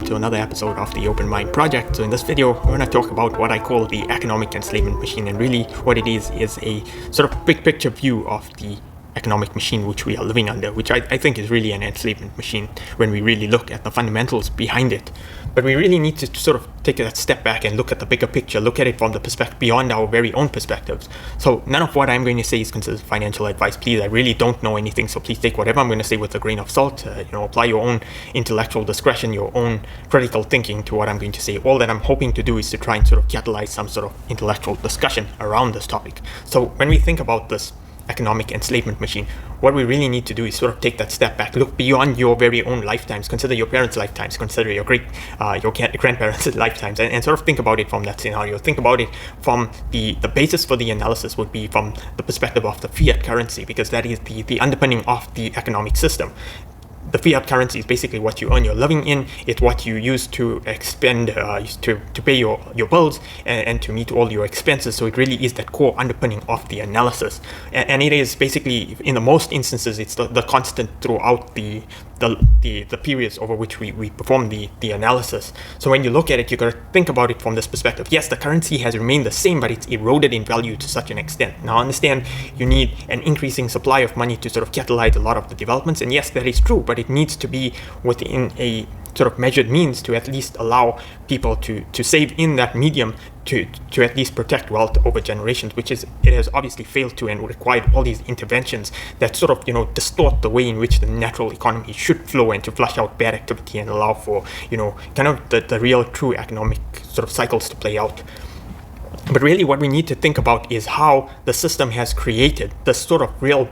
to another episode of the Open Mind Project. So in this video, we're going to talk about what I call the economic enslavement machine, and really what it is a sort of big picture view of the economic machine which we are living under, which I think is really an enslavement machine when we really look at the fundamentals behind it. But we really need to sort of take that step back and look at the bigger picture, look at it from the perspective beyond our very own perspectives. So none of what I'm going to say is considered financial advice. Please, I really don't know anything, so please take whatever I'm going to say with a grain of salt. Apply your own intellectual discretion, your own critical thinking to what I'm going to say. All that I'm hoping to do is to try and sort of catalyze some sort of intellectual discussion around this topic. So when we think about this economic enslavement machine, what we really need to do is sort of take that step back, look beyond your very own lifetimes, consider your parents' lifetimes, consider your grandparents' lifetimes, and sort of think about it from that scenario. Think about it from the basis for the analysis would be from the perspective of the fiat currency, because that is the underpinning of the economic system. The fiat currency is basically what you earn your living in. It's what you use to expend, to pay your bills and to meet all your expenses. So it really is that core underpinning of the analysis. And it is basically, in the most instances, it's the constant throughout the periods over which we perform the analysis. So when you look at it, you got to think about it from this perspective. Yes, the currency has remained the same, but it's eroded in value to such an extent. Now, understand you need an increasing supply of money to sort of catalyze a lot of the developments. And yes, that is true, but it needs to be within a sort of measured means to at least allow people to save in that medium to at least protect wealth over generations, which it has obviously failed to, and required all these interventions that sort of distort the way in which the natural economy should flow, and to flush out bad activity and allow for kind of the real true economic sort of cycles to play out. But really what we need to think about is how the system has created this sort of real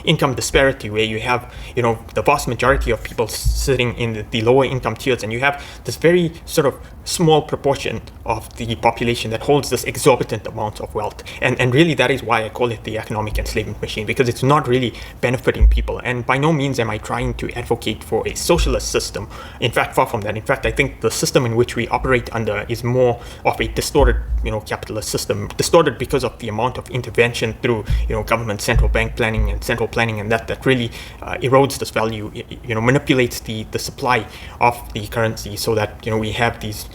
income disparity, where you have the vast majority of people sitting in the lower income tiers, and you have this very sort of small proportion of the population that holds this exorbitant amount of wealth. And really that is why I call it the economic enslavement machine, because it's not really benefiting people. And by no means am I trying to advocate for a socialist system. In fact, far from that. In fact, I think the system in which we operate under is more of a distorted capitalist system, distorted because of the amount of intervention through government, central bank planning and central planning, and that really erodes this value, manipulates the supply of the currency, so that we have these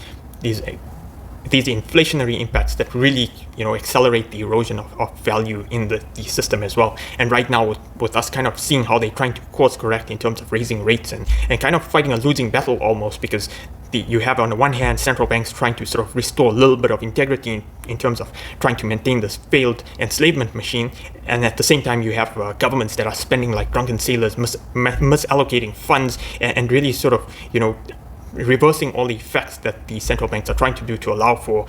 inflationary impacts that really accelerate the erosion of value in the system as well. And right now with us kind of seeing how they're trying to course correct in terms of raising rates and kind of fighting a losing battle almost, because you have on the one hand central banks trying to sort of restore a little bit of integrity in terms of trying to maintain this failed enslavement machine, and at the same time you have governments that are spending like drunken sailors, misallocating funds and really sort of reversing all the effects that the central banks are trying to do to allow for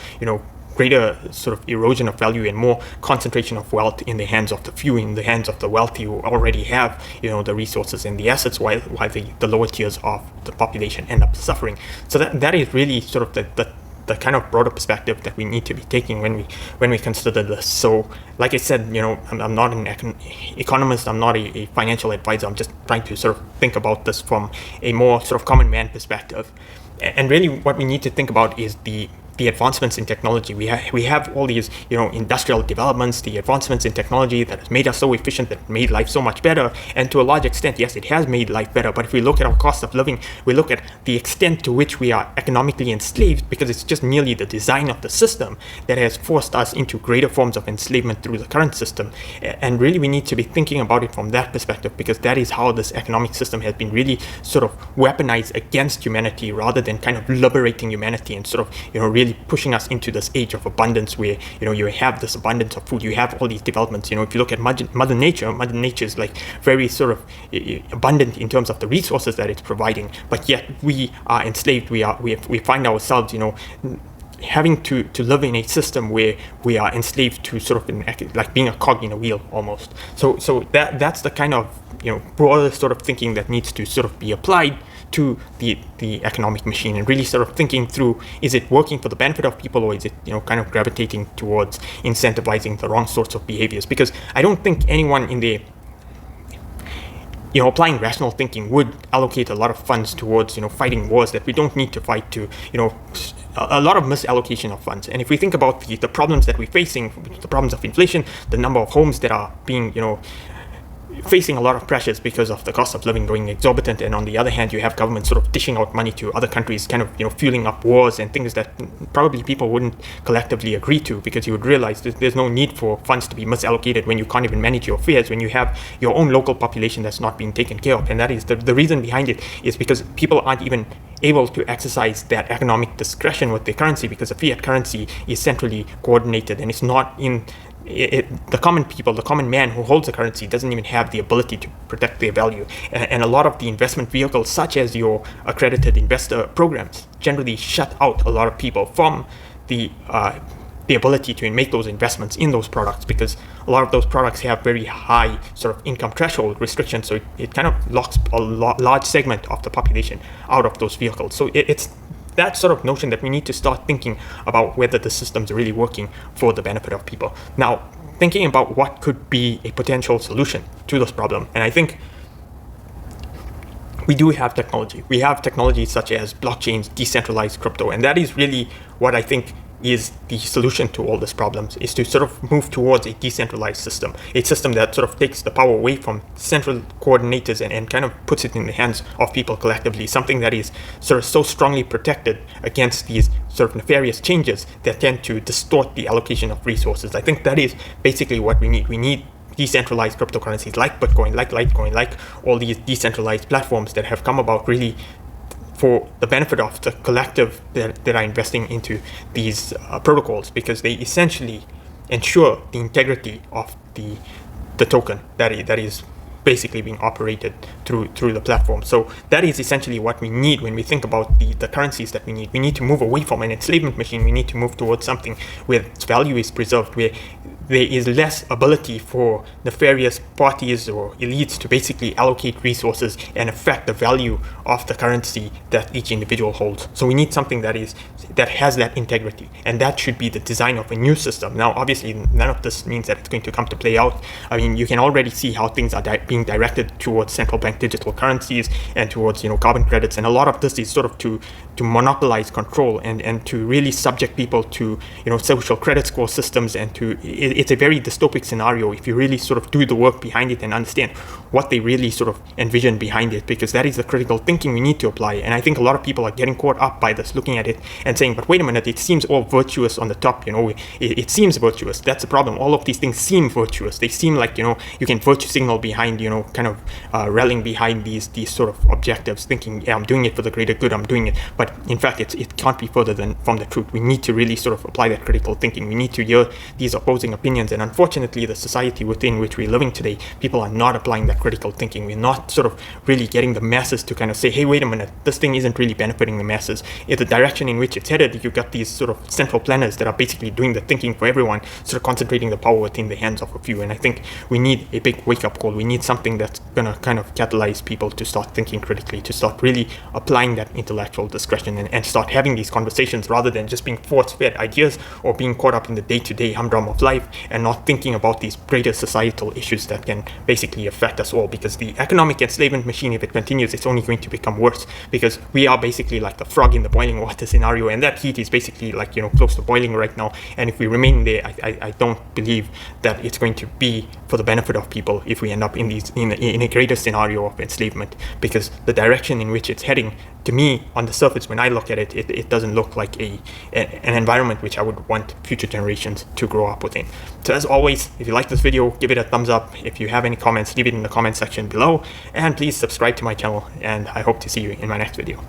greater sort of erosion of value and more concentration of wealth in the hands of the few, in the hands of the wealthy who already have the resources and the assets, while the lower tiers of the population end up suffering. So that is really sort of the kind of broader perspective that we need to be taking when we consider this. So like I said, I'm not an economist, I'm not a financial advisor. I'm just trying to sort of think about this from a more sort of common man perspective. And really what we need to think about is the advancements in technology. We have all these industrial developments, the advancements in technology that has made us so efficient, that made life so much better. And to a large extent, yes, it has made life better. But if we look at our cost of living, we look at the extent to which we are economically enslaved, because it's just merely the design of the system that has forced us into greater forms of enslavement through the current system. And really we need to be thinking about it from that perspective, because that is how this economic system has been really sort of weaponized against humanity, rather than kind of liberating humanity and sort of really pushing us into this age of abundance, where you have this abundance of food, you have all these developments. If you look at Mother Nature is like very sort of abundant in terms of the resources that it's providing, but yet we are enslaved. We find ourselves having to live in a system where we are enslaved to sort of like being a cog in a wheel almost. So that's the kind of broader sort of thinking that needs to sort of be applied to the economic machine, and really sort of thinking through, is it working for the benefit of people, or is it kind of gravitating towards incentivizing the wrong sorts of behaviors? Because I don't think anyone in the applying rational thinking would allocate a lot of funds towards fighting wars that we don't need to fight, to a lot of misallocation of funds. And if we think about the problems that we're facing, the problems of inflation, the number of homes that are being facing a lot of pressures because of the cost of living going exorbitant, and on the other hand you have governments sort of dishing out money to other countries, kind of fueling up wars and things that probably people wouldn't collectively agree to, because you would realize there's no need for funds to be misallocated when you can't even manage your affairs, when you have your own local population that's not being taken care of. And that is the reason behind it is because people aren't even able to exercise that economic discretion with their currency, because the fiat currency is centrally coordinated and it's not in the common people. The common man who holds the currency doesn't even have the ability to protect their value, and a lot of the investment vehicles, such as your accredited investor programs, generally shut out a lot of people from the ability to make those investments in those products, because a lot of those products have very high sort of income threshold restrictions, so it kind of locks a large segment of the population out of those vehicles. So it's that sort of notion that we need to start thinking about whether the systems are really working for the benefit of people. Now, thinking about what could be a potential solution to this problem, and I think we do have technology. We have technology such as blockchains, decentralized crypto, and that is really what I think is the solution to all these problems, is to sort of move towards a decentralized system, a system that sort of takes the power away from central coordinators and kind of puts it in the hands of people collectively, something that is sort of so strongly protected against these sort of nefarious changes that tend to distort the allocation of resources. I think that is basically what we need. We need decentralized cryptocurrencies like Bitcoin, like Litecoin, like all these decentralized platforms that have come about really for the benefit of the collective that are investing into these protocols, because they essentially ensure the integrity of the token that is basically being operated through the platform. So that is essentially what we need when we think about the currencies that we need. We need to move away from an enslavement machine. We need to move towards something where its value is preserved, where there is less ability for nefarious parties or elites to basically allocate resources and affect the value of the currency that each individual holds. So we need something that has that integrity, and that should be the design of a new system. Now, obviously, none of this means that it's going to come to play out. I mean, you can already see how things are being directed towards central bank digital currencies and towards carbon credits, and a lot of this is sort of to monopolize control and to really subject people to social credit score systems, and it's a very dystopic scenario if you really sort of do the work behind it and understand what they really sort of envision behind it, because that is the critical thinking we need to apply. And I think a lot of people are getting caught up by this, looking at it and saying, but wait a minute, it seems all virtuous on the top, it seems virtuous. That's the problem. All of these things seem virtuous. They seem like you can virtue signal behind kind of rallying behind these sort of objectives, thinking, yeah, I'm doing it for the greater good, I'm doing it. But in fact, it can't be further from the truth. We need to really sort of apply that critical thinking. We need to hear these opposing opinions, and unfortunately, the society within which we're living today, people are not applying that critical thinking. We're not sort of really getting the masses to kind of say, hey, wait a minute, this thing isn't really benefiting the masses. In the direction in which it's headed, you've got these sort of central planners that are basically doing the thinking for everyone, sort of concentrating the power within the hands of a few. And I think we need a big wake-up call. We need something that's going to kind of catalyze people to start thinking critically, to start really applying that intellectual discretion and start having these conversations rather than just being force-fed ideas or being caught up in the day-to-day humdrum of life and not thinking about these greater societal issues that can basically affect us all. Because the economic enslavement machine, if it continues, it's only going to become worse, because we are basically like the frog in the boiling water scenario, and that heat is basically like close to boiling right now. And if we remain there, I don't believe that it's going to be for the benefit of people if we end up in a greater scenario of enslavement, because the direction in which it's heading, to me, on the surface, when I look at it, it doesn't look like an environment which I would want future generations to grow up within. So as always, if you like this video, give it a thumbs up. If you have any comments, leave it in the comment section below, and please subscribe to my channel, and I hope to see you in my next video.